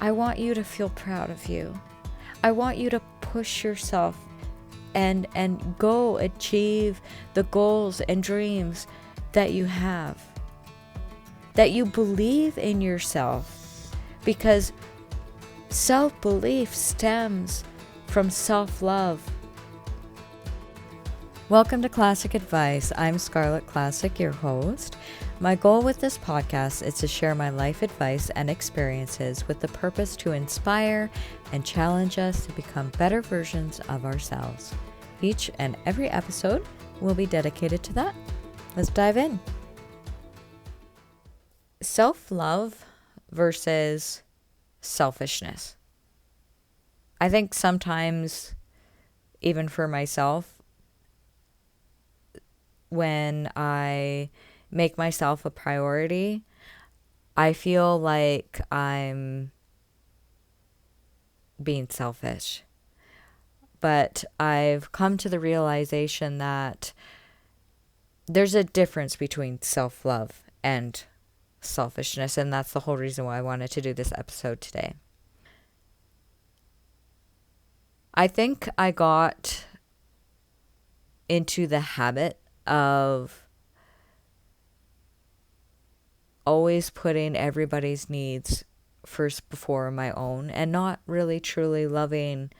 I want you to feel proud of you. I want you to push yourself and go achieve the goals and dreams that you have. That you believe in yourself, because self-belief stems from self-love. Welcome to Classic Advice. I'm Scarlett Classic, your host. My goal with this podcast is to share my life advice and experiences with the purpose to inspire and challenge us to become better versions of ourselves. Each and every episode will be dedicated to that. Let's dive in. Self-love versus selfishness. I think sometimes, even for myself, when I make myself a priority, I feel like I'm being selfish. But I've come to the realization that there's a difference between self-love and selfishness, and that's the whole reason why I wanted to do this episode today. I think I got into the habit of always putting everybody's needs first before my own and not really truly loving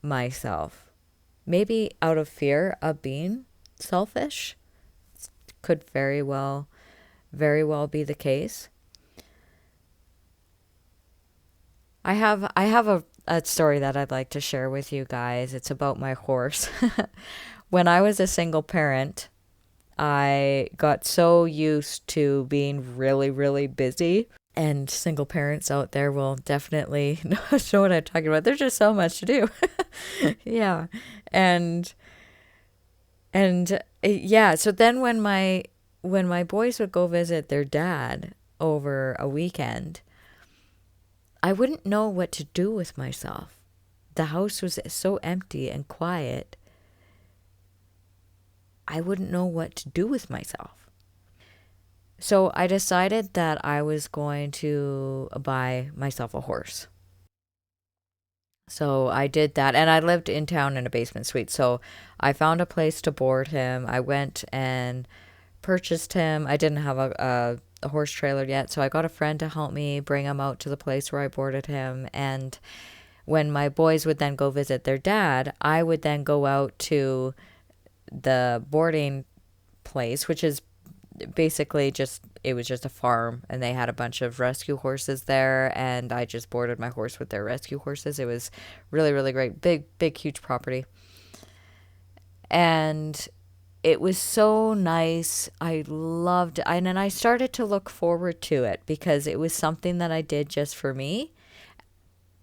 myself. Maybe out of fear of being selfish. Could very well be the case. I have a story that I'd like to share with you guys. It's about my horse. When I was a single parent, I got so used to being really, really busy, and single parents out there will definitely know what I'm talking about. There's just so much to do. Yeah. And yeah, so then when my boys would go visit their dad over a weekend, I wouldn't know what to do with myself. The house was so empty and quiet. I wouldn't know what to do with myself. So I decided that I was going to buy myself a horse. So I did that, and I lived in town in a basement suite. So I found a place to board him. I went and purchased him. I didn't have a horse trailer yet, so I got a friend to help me bring him out to the place where I boarded him. And when my boys would then go visit their dad, I would then go out to the boarding place, which is basically it was just a farm, and they had a bunch of rescue horses there, and I just boarded my horse with their rescue horses. It was really, really great. Big, huge property. And it was so nice. I loved it. And then I started to look forward to it because it was something that I did just for me.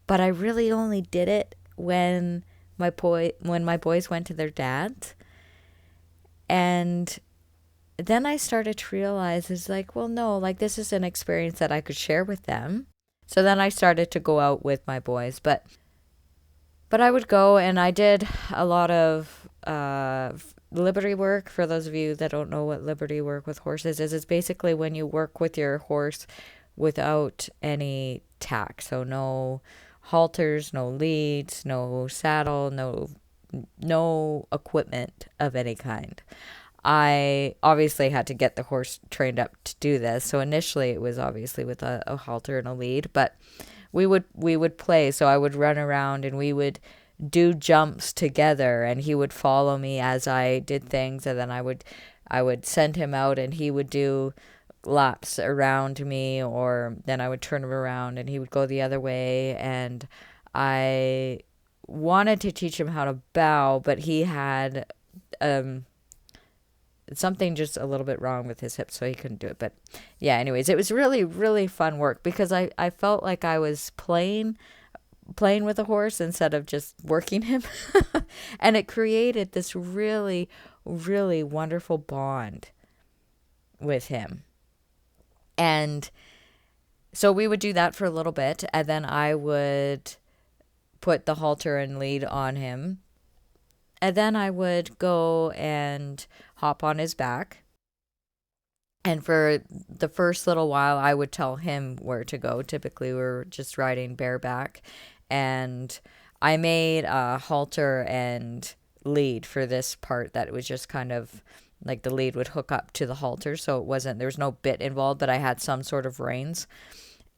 But I really only did it when my boys went to their dads. And then I started to realize, it's like, well, no, like this is an experience that I could share with them. So then I started to go out with my boys, but I would go, and I did a lot of liberty work. For those of you that don't know what liberty work with horses is, it's basically when you work with your horse without any tack. So no halters, no leads, no saddle, no equipment of any kind. I obviously had to get the horse trained up to do this. So initially it was obviously with a halter and a lead, but we would play. So I would run around and we would do jumps together, and he would follow me as I did things, and then I would send him out and he would do laps around me, or then I would turn him around and he would go the other way. And I wanted to teach him how to bow, but he had something just a little bit wrong with his hips, so he couldn't do it. But yeah, anyways, it was really, really fun work because I felt like I was playing with a horse instead of just working him. And it created this really, really wonderful bond with him. And so we would do that for a little bit, and then I would put the halter and lead on him. And then I would go and hop on his back. And for the first little while, I would tell him where to go. Typically, we were just riding bareback. And I made a halter and lead for this part that was just kind of like the lead would hook up to the halter. So it wasn't, there was no bit involved, but I had some sort of reins.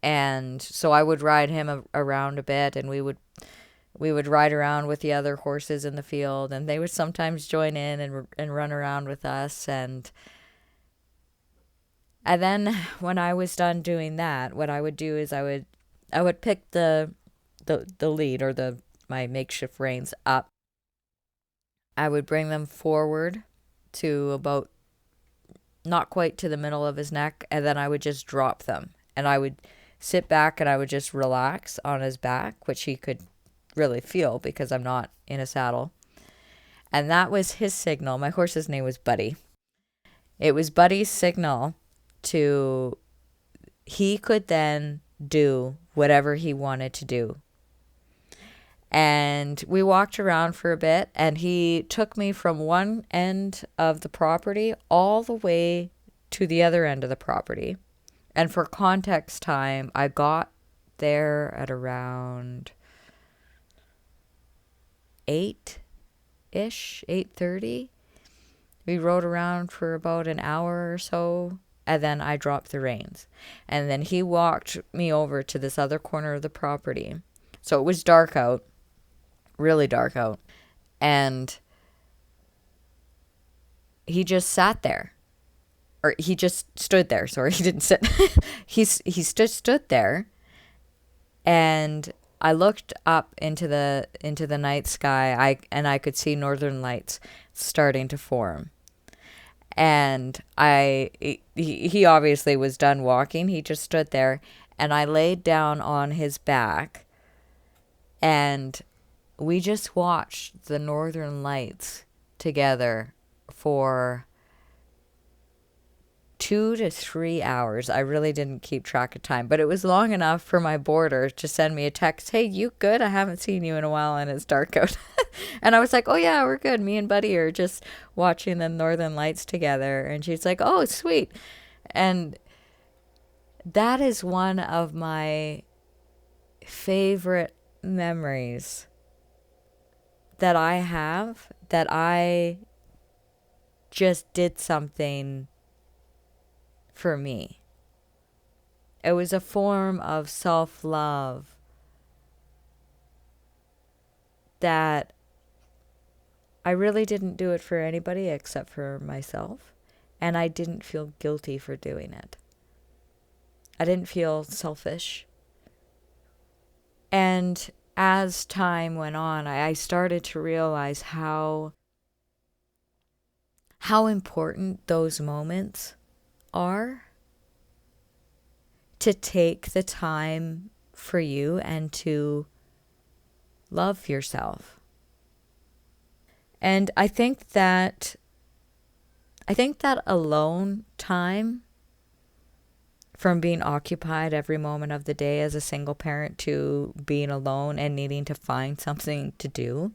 And so I would ride him around a bit, and we would ride around with the other horses in the field, and they would sometimes join in and run around with us. And then when I was done doing that, what I would do is I would pick the lead, or the my makeshift reins up. I would bring them forward to about not quite to the middle of his neck, and then I would just drop them. And I would sit back and I would just relax on his back, which he could really feel because I'm not in a saddle. And that was his signal. My horse's name was Buddy. It was Buddy's signal to, he could then do whatever he wanted to do. And we walked around for a bit, and he took me from one end of the property all the way to the other end of the property. And for context time, I got there at around 8-ish, 8:30. We rode around for about an hour or so, and then I dropped the reins. And then he walked me over to this other corner of the property. So it was dark out, really dark out. And he just sat there. Or he just stood there. Sorry, he didn't sit. he stood there, and I looked up into the night sky. I could see northern lights starting to form. And he obviously was done walking. He just stood there, and I laid down on his back, and we just watched the northern lights together for 2 to 3 hours. I really didn't keep track of time, but it was long enough for my boarder to send me a text, "Hey, you good? I haven't seen you in a while and it's dark out." And I was like, "Oh yeah, we're good. Me and Buddy are just watching the northern lights together." And she's like, "Oh, sweet." And that is one of my favorite memories that I have, that I just did something for me. It was a form of self-love that I really didn't do it for anybody except for myself, and I didn't feel guilty for doing it. I didn't feel selfish. And as time went on, I started to realize how important those moments are, to take the time for you and to love yourself. And I think that alone time, from being occupied every moment of the day as a single parent to being alone and needing to find something to do,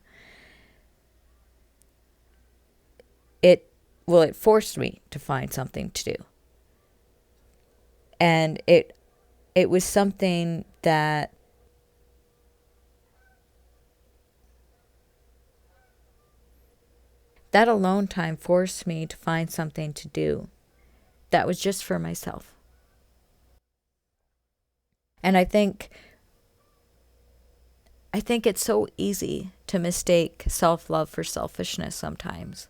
it forced me to find something to do. And it was something that alone time forced me to find something to do that was just for myself. And I think it's so easy to mistake self-love for selfishness sometimes.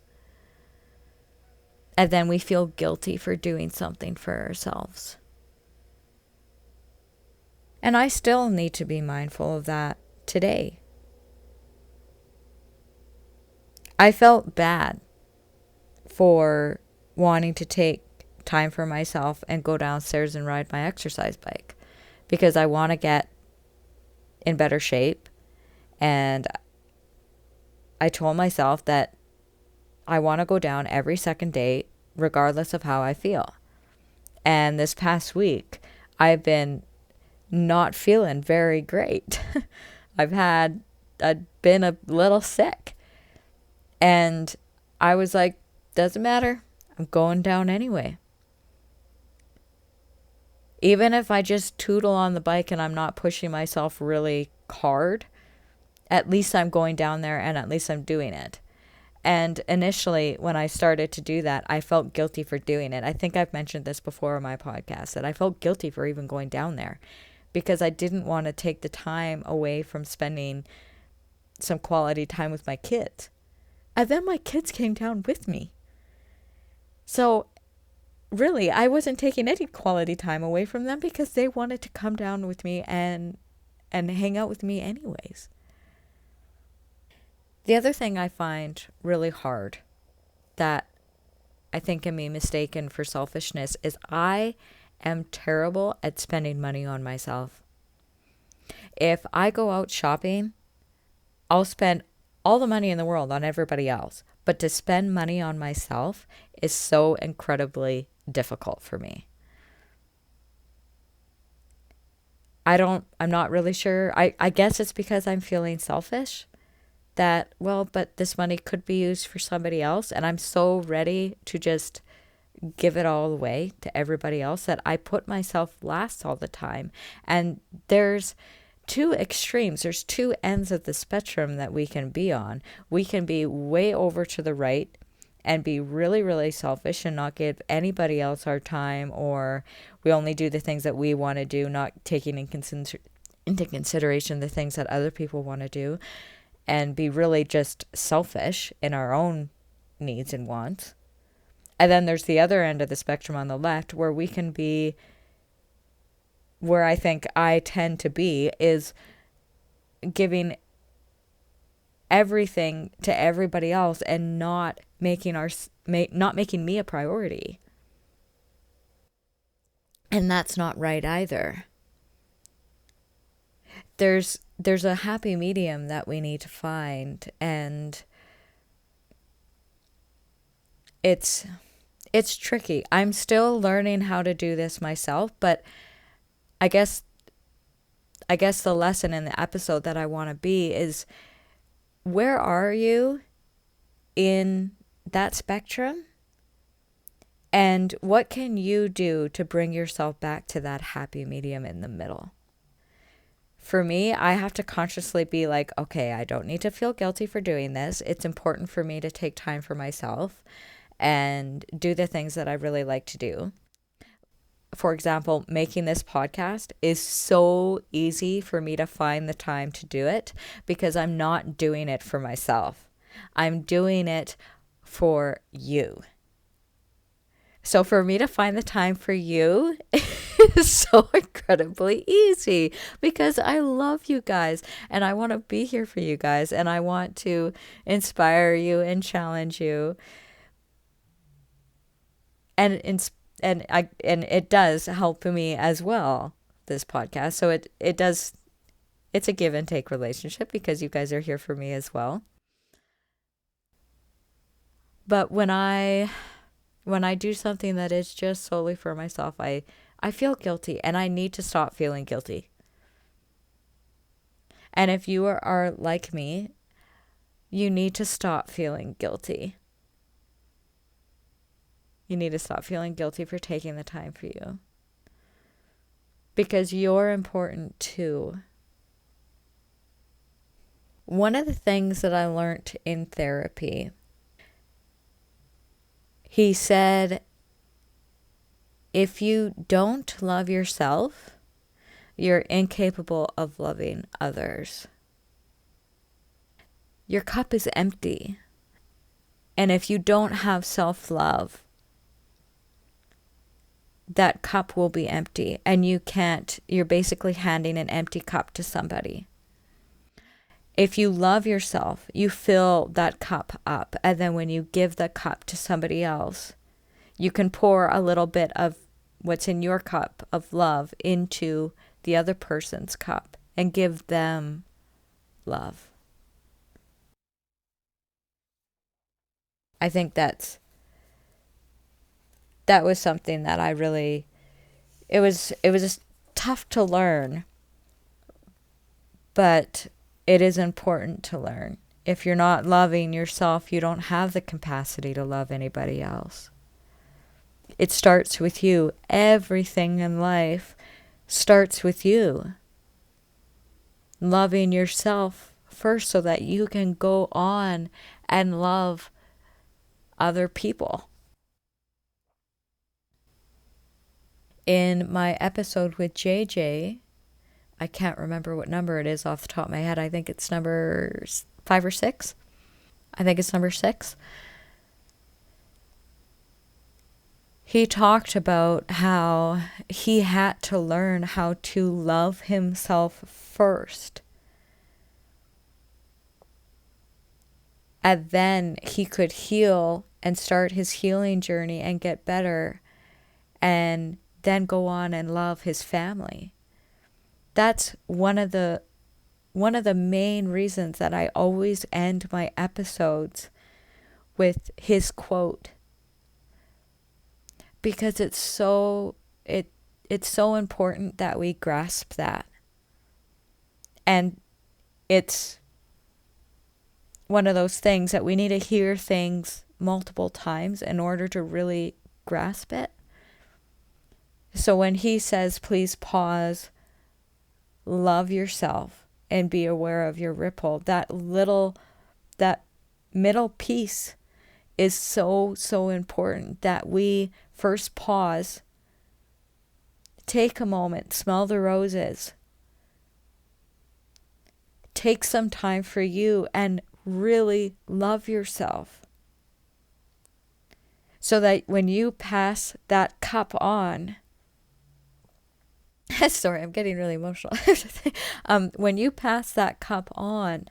And then we feel guilty for doing something for ourselves. And I still need to be mindful of that today. I felt bad for wanting to take time for myself and go downstairs and ride my exercise bike, because I want to get in better shape. And I told myself that I want to go down every second day, regardless of how I feel. And this past week, I've been not feeling very great. I've been a little sick. And I was like, doesn't matter. I'm going down anyway. Even if I just tootle on the bike and I'm not pushing myself really hard, at least I'm going down there and at least I'm doing it. And initially, when I started to do that, I felt guilty for doing it. I think I've mentioned this before on my podcast, that I felt guilty for even going down there because I didn't want to take the time away from spending some quality time with my kids. And then my kids came down with me. So really, I wasn't taking any quality time away from them because they wanted to come down with me and hang out with me anyways. The other thing I find really hard that I think can be mistaken for selfishness is I am terrible at spending money on myself. If I go out shopping, I'll spend all the money in the world on everybody else. But to spend money on myself is so incredibly difficult for me. I'm not really sure. I guess it's because I'm feeling selfish that, well, but this money could be used for somebody else. And I'm so ready to just give it all away to everybody else that I put myself last all the time. And there's two extremes. There's two ends of the spectrum that we can be on. We can be way over to the right and be really, really selfish and not give anybody else our time, or we only do the things that we want to do, not taking into consideration the things that other people want to do, and be really just selfish in our own needs and wants. And then there's the other end of the spectrum on the left where we can be, where I think I tend to be, is giving everything to everybody else and not making me a priority. And that's not right either. There's a happy medium that we need to find, and it's tricky. I'm still learning how to do this myself, but I guess the lesson in the episode that I want to be is, where are you in that spectrum? And what can you do to bring yourself back to that happy medium in the middle? For me, I have to consciously be like, okay, I don't need to feel guilty for doing this. It's important for me to take time for myself and do the things that I really like to do. For example, making this podcast is so easy for me to find the time to do it because I'm not doing it for myself. I'm doing it for you. So for me to find the time for you is so incredibly easy because I love you guys and I want to be here for you guys and I want to inspire you and challenge you. And it does help me as well, this podcast. So it's a give and take relationship because you guys are here for me as well. But when I do something that is just solely for myself, I feel guilty and I need to stop feeling guilty. And if you are like me, you need to stop feeling guilty. You need to stop feeling guilty for taking the time for you. Because you're important too. One of the things that I learned in therapy, he said, if you don't love yourself, you're incapable of loving others. Your cup is empty. And if you don't have self-love, that cup will be empty and you're basically handing an empty cup to somebody. If you love yourself, you fill that cup up. And then when you give the cup to somebody else, you can pour a little bit of what's in your cup of love into the other person's cup and give them love. I think that was something that I really, it was just tough to learn, but it is important to learn. If you're not loving yourself, you don't have the capacity to love anybody else. It starts with you. Everything in life starts with you. Loving yourself first so that you can go on and love other people. In my episode with JJ, I can't remember what number it is off the top of my head. I think it's number 5 or 6. I think it's number 6. He talked about how he had to learn how to love himself first. And then he could heal and start his healing journey and get better and then go on and love his family. That's one of the main reasons that I always end my episodes with his quote, because it's so important that we grasp that. And it's one of those things that we need to hear things multiple times in order to really grasp it. So when he says, please pause, love yourself, and be aware of your ripple, that middle piece is so, so important, that we first pause, take a moment, smell the roses, take some time for you, and really love yourself. So that when you pass that cup on, sorry, I'm getting really emotional. When you pass that cup on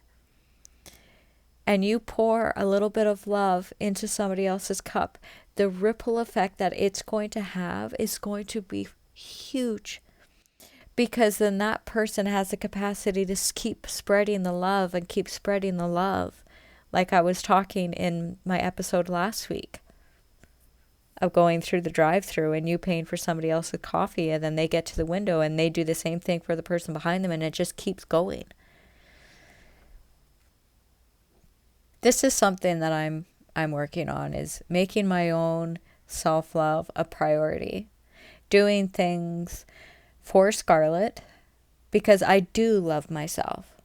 and you pour a little bit of love into somebody else's cup, the ripple effect that it's going to have is going to be huge. Because then that person has the capacity to keep spreading the love and keep spreading the love. Like I was talking in my episode last week of going through the drive-thru and you paying for somebody else's coffee, and then they get to the window and they do the same thing for the person behind them, and it just keeps going. This is something that I'm working on, is making my own self-love a priority. Doing things for Scarlett because I do love myself.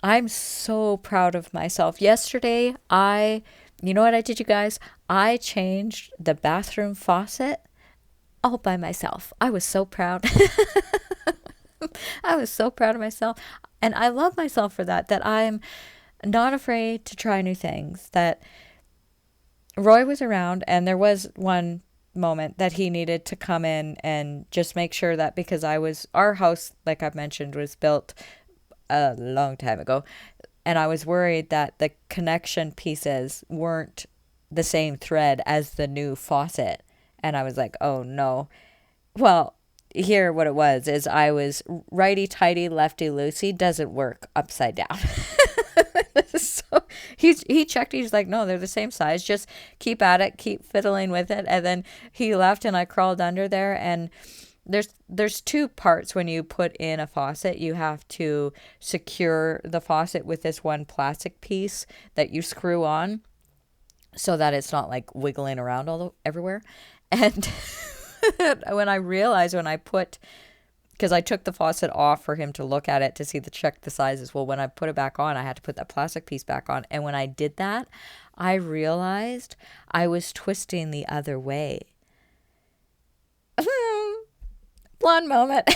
I'm so proud of myself. Yesterday, you know what I did, you guys? I changed the bathroom faucet all by myself. I was so proud. I was so proud of myself. And I love myself for that I'm not afraid to try new things. That Roy was around, and there was one moment that he needed to come in and just make sure that, because our house, like I've mentioned, was built a long time ago, and I was worried that the connection pieces weren't the same thread as the new faucet, and I was like, oh no. Well, here what it was is I was righty-tighty, lefty-loosey, doesn't work upside down. So he checked, he's like, no, they're the same size, just keep at it, keep fiddling with it. And then he left and I crawled under there, and there's two parts when you put in a faucet. You have to secure the faucet with this one plastic piece that you screw on so that it's not like wiggling around everywhere. And when I put, because I took the faucet off for him to look at it to check the sizes. Well, when I put it back on, I had to put that plastic piece back on. And when I did that, I realized I was twisting the other way. One moment.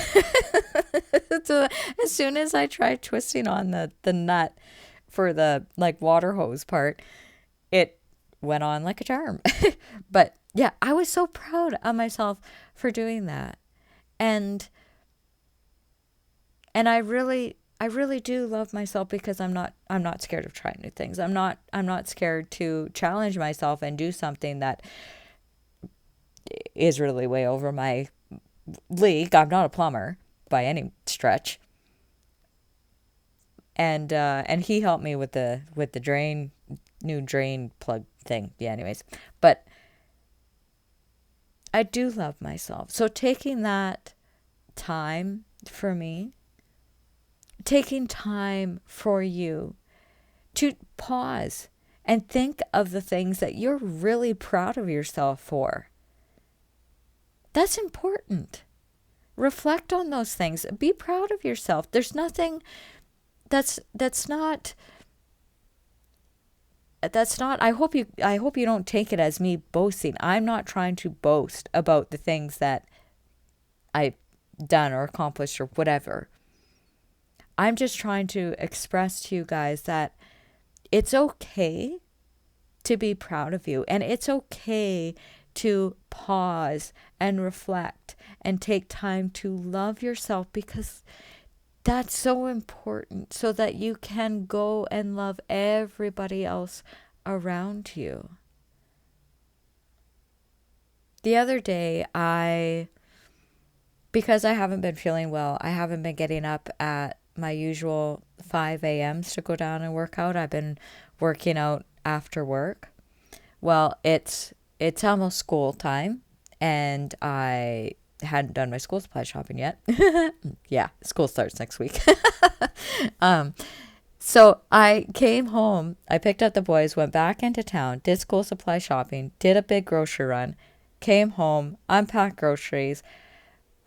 So as soon as I tried twisting on the nut for the water hose part, it went on like a charm. But yeah, I was so proud of myself for doing that. And I really do love myself because I'm not scared of trying new things. I'm not scared to challenge myself and do something that is really way over my league. I'm not a plumber by any stretch. And he helped me with the new drain plug thing. Yeah, anyways. But I do love myself. So taking that time for me, taking time for you to pause and think of the things that you're really proud of yourself for. That's important. Reflect on those things. Be proud of yourself. There's nothing that's not I hope you don't take it as me boasting. I'm not trying to boast about the things that I've done or accomplished or whatever. I'm just trying to express to you guys that it's okay to be proud of you, and it's okay to pause and reflect and take time to love yourself, because that's so important, so that you can go and love everybody else around you. The other day, because I haven't been feeling well, I haven't been getting up at my usual 5 a.m.s to go down and work out. I've been working out after work. Well, it's almost school time, and I hadn't done my school supply shopping yet. Yeah, school starts next week. So I came home, I picked up the boys, went back into town, did school supply shopping, did a big grocery run, came home, unpacked groceries,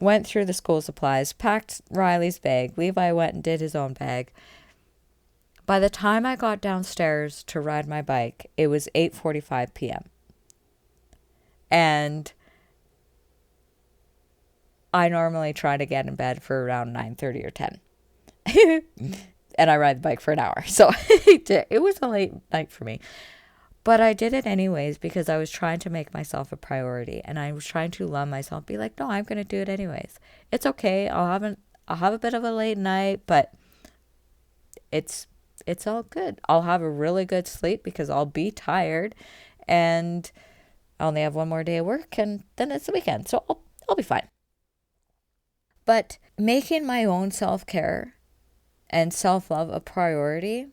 went through the school supplies, packed Riley's bag. Levi went and did his own bag. By the time I got downstairs to ride my bike, it was 8:45 p.m. And I normally try to get in bed for around 9:30 or 10. And I ride the bike for an hour. So it was a late night for me. But I did it anyways, because I was trying to make myself a priority, and I was trying to love myself, be like, no, I'm going to do it anyways. It's okay. I'll have a bit of a late night, but it's all good. I'll have a really good sleep because I'll be tired, and I only have one more day of work, and then it's the weekend. So I'll be fine. But making my own self-care and self-love a priority,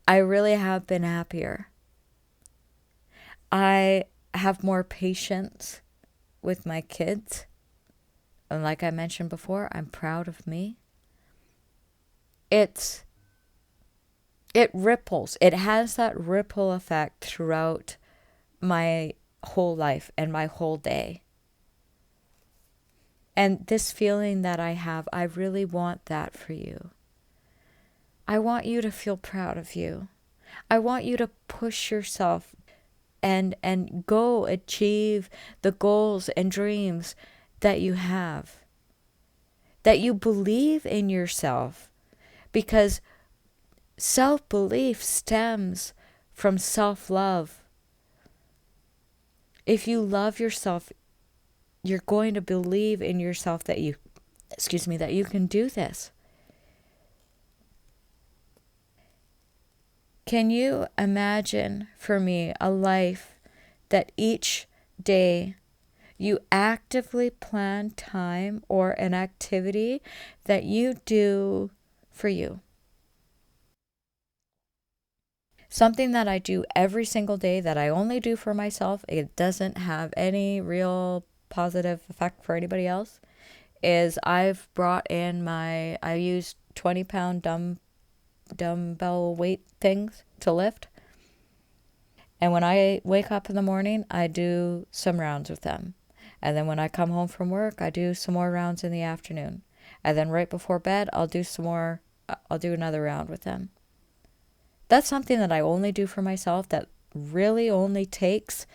I really have been happier. I have more patience with my kids. And like I mentioned before, I'm proud of me. It ripples. It has that ripple effect throughout my whole life and my whole day. And this feeling that I have, I really want that for you. I want you to feel proud of you. I want you to push yourself and go achieve the goals and dreams that you have. That you believe in yourself, because self-belief stems from self-love. If you love yourself, you're going to believe in yourself that you can do this. Can you imagine for me a life that each day you actively plan time or an activity that you do for you? Something that I do every single day that I only do for myself, it doesn't have any real positive effect for anybody else, is I've brought in I use 20-pound dumbbell weight things to lift. And when I wake up in the morning, I do some rounds with them. And then when I come home from work, I do some more rounds in the afternoon. And then right before bed, I'll do another round with them. That's something that I only do for myself, that really only takes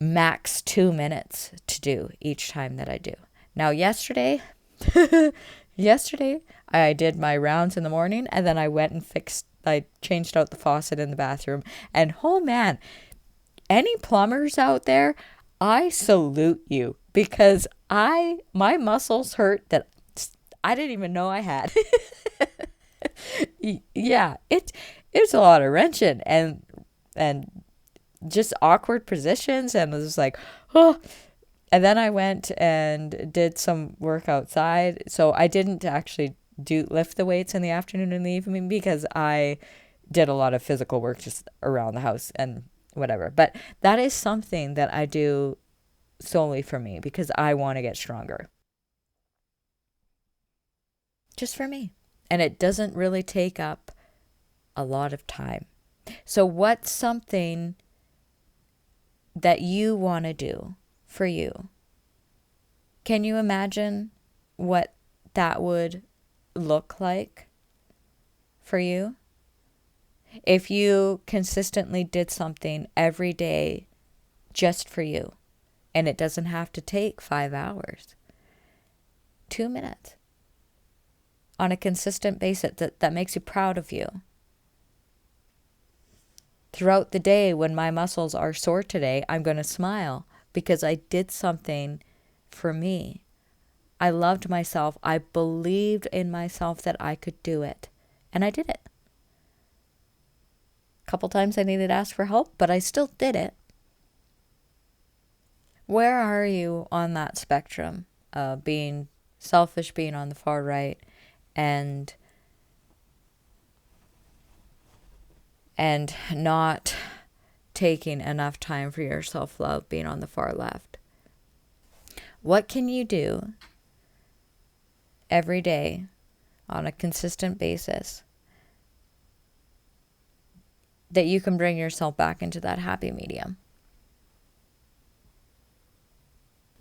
max 2 minutes to do each time that I do. Now, yesterday, I did my rounds in the morning, and then I changed out the faucet in the bathroom. And oh man, any plumbers out there, I salute you, because my muscles hurt that I didn't even know I had. Yeah, it's a lot of wrenching and just awkward positions, and it was like, oh. And then I went and did some work outside. So I didn't actually lift the weights in the afternoon and the evening, because I did a lot of physical work just around the house and whatever. But that is something that I do solely for me, because I want to get stronger. Just for me. And it doesn't really take up a lot of time. So what's something that you want to do for you? Can you imagine what that would look like for you? If you consistently did something every day just for you, and it doesn't have to take 5 hours, 2 minutes on a consistent basis that makes you proud of you. Throughout the day, when my muscles are sore today, I'm going to smile because I did something for me. I loved myself. I believed in myself that I could do it. And I did it. A couple times I needed to ask for help, but I still did it. Where are you on that spectrum? Being selfish, being on the far right, and not taking enough time for your self-love, being on the far left. What can you do every day on a consistent basis that you can bring yourself back into that happy medium?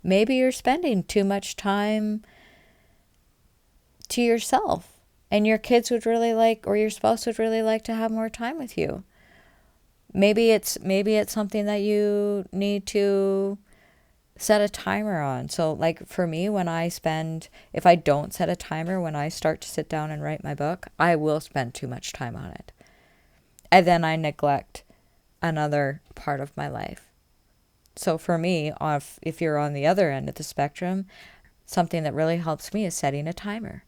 Maybe you're spending too much time to yourself, and your kids would really like, or your spouse would really like to have more time with you. Maybe it's something that you need to set a timer on. So like for me, if I don't set a timer when I start to sit down and write my book, I will spend too much time on it. And then I neglect another part of my life. So for me, if you're on the other end of the spectrum, something that really helps me is setting a timer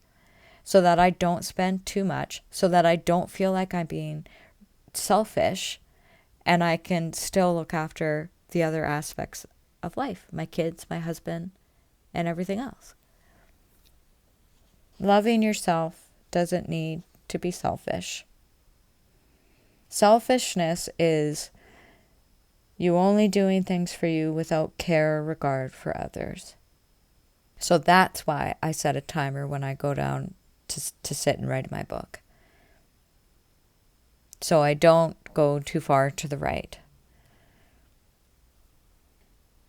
so that I don't spend too much, so that I don't feel like I'm being selfish, and I can still look after the other aspects of life, my kids, my husband, and everything else. Loving yourself doesn't need to be selfish. Selfishness is you only doing things for you without care or regard for others. So that's why I set a timer when I go down to sit and write my book. So I don't go too far to the right.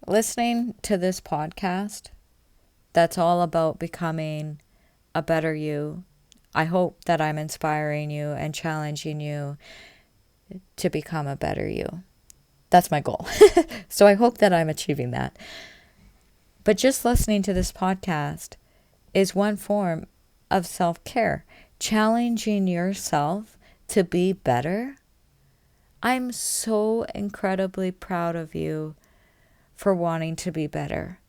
Listening to this podcast, that's all about becoming a better you. I hope that I'm inspiring you and challenging you to become a better you. That's my goal. So I hope that I'm achieving that. But just listening to this podcast is one form of self-care, challenging yourself to be better. I'm so incredibly proud of you for wanting to be better.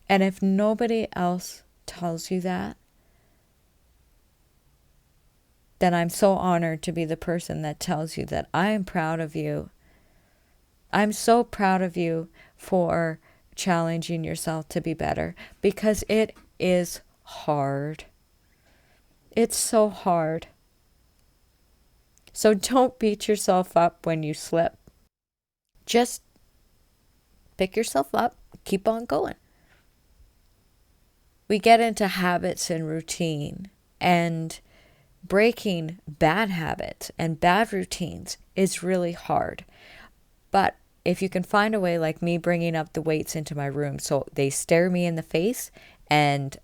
And if nobody else tells you that, then I'm so honored to be the person that tells you that I am proud of you. I'm so proud of you for challenging yourself to be better, because it is hard. It's so hard. So don't beat yourself up when you slip. Just pick yourself up, keep on going. We get into habits and routine, and breaking bad habits and bad routines is really hard. But if you can find a way, like me bringing up the weights into my room so they stare me in the face, and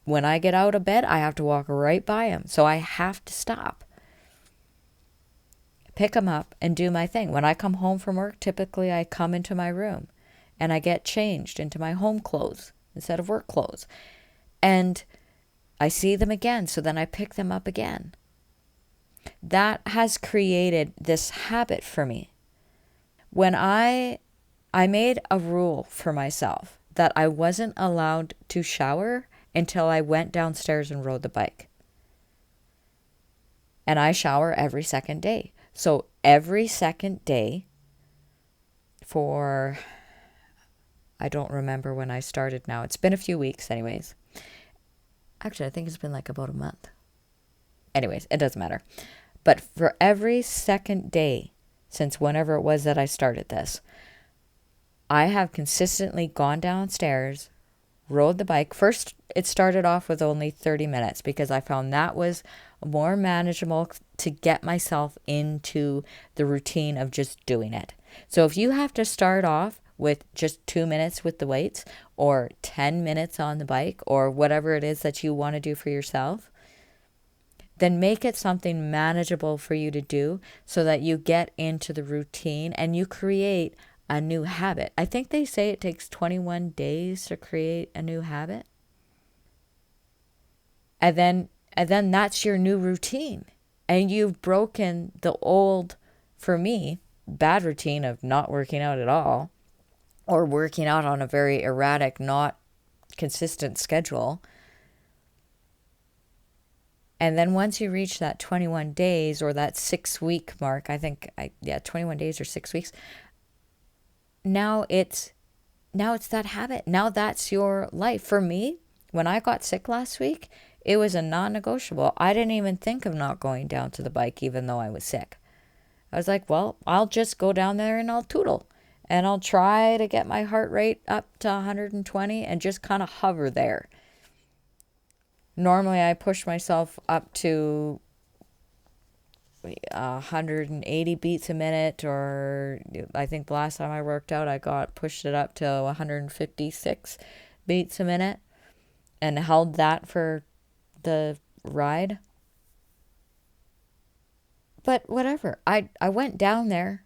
when I get out of bed, I have to walk right by them. So I have to stop, pick them up, and do my thing. When I come home from work, typically I come into my room and I get changed into my home clothes instead of work clothes. And I see them again, so then I pick them up again. That has created this habit for me. When I made a rule for myself that I wasn't allowed to shower until I went downstairs and rode the bike. And I shower every second day. So every second day for, I don't remember when I started now. It's been a few weeks anyways. Actually, I think it's been like about a month. Anyways, it doesn't matter. But for every second day since whenever it was that I started this, I have consistently gone downstairs, rode the bike. First, it started off with only 30 minutes because I found that was more manageable to get myself into the routine of just doing it. So if you have to start off with just 2 minutes with the weights or 10 minutes on the bike or whatever it is that you want to do for yourself, then make it something manageable for you to do so that you get into the routine and you create a new habit. I think they say it takes 21 days to create a new habit. And then that's your new routine. And you've broken the old, for me, bad routine of not working out at all or working out on a very erratic, not consistent schedule. And then once you reach that 21 days or that 6-week mark, 21 days or 6 weeks, now it's that habit. Now that's your life. For me, when I got sick last week, it was a non-negotiable. I didn't even think of not going down to the bike even though I was sick. I was like, well, I'll just go down there and I'll tootle. And I'll try to get my heart rate up to 120 and just kind of hover there. Normally I push myself up to 180 beats a minute, or I think the last time I worked out, I pushed it up to 156 beats a minute and held that for the ride. But whatever, I went down there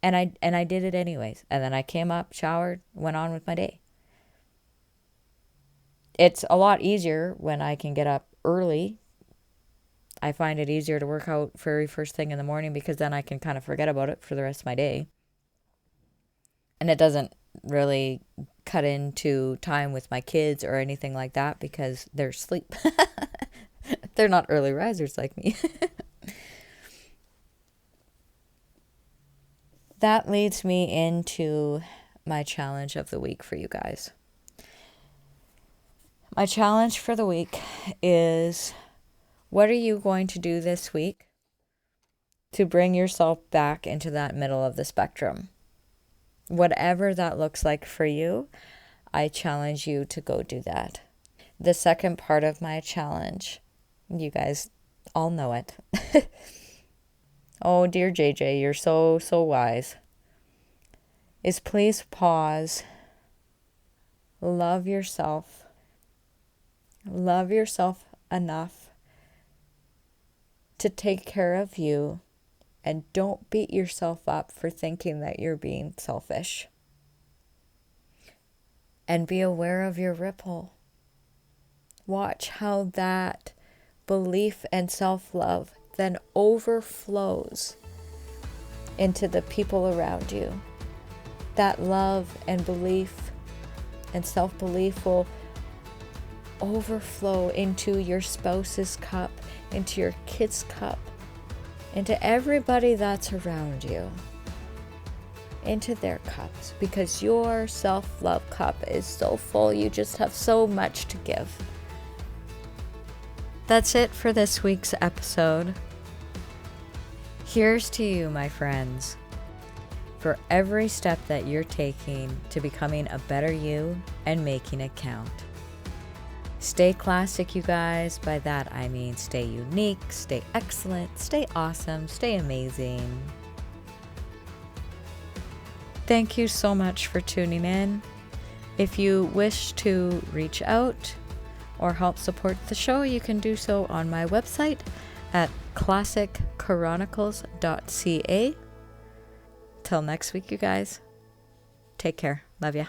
and I did it anyways. And then I came up, showered, went on with my day. It's a lot easier when I can get up early. I find it easier to work out very first thing in the morning because then I can kind of forget about it for the rest of my day. And it doesn't really cut into time with my kids or anything like that because they're asleep. They're not early risers like me. That leads me into my challenge of the week for you guys. My challenge for the week is, what are you going to do this week to bring yourself back into that middle of the spectrum? Whatever that looks like for you, I challenge you to go do that. The second part of my challenge, you guys all know it. Oh, dear JJ, you're so wise. Is please pause. Love yourself. Love yourself enough to take care of you, and don't beat yourself up for thinking that you're being selfish. And be aware of your ripple. Watch how that belief and self-love then overflows into the people around you. That love and belief and self-belief will overflow into your spouse's cup, into your kids' cup, into everybody that's around you, into their cups, because your self-love cup is so full. You just have so much to give. That's it for this week's episode. Here's to you, my friends, for every step that you're taking to becoming a better you and making it count. Stay classic, you guys. By that, I mean stay unique, stay excellent, stay awesome, stay amazing. Thank you so much for tuning in. If you wish to reach out or help support the show, you can do so on my website at classicchronicles.ca. Till next week, you guys. Take care. Love ya.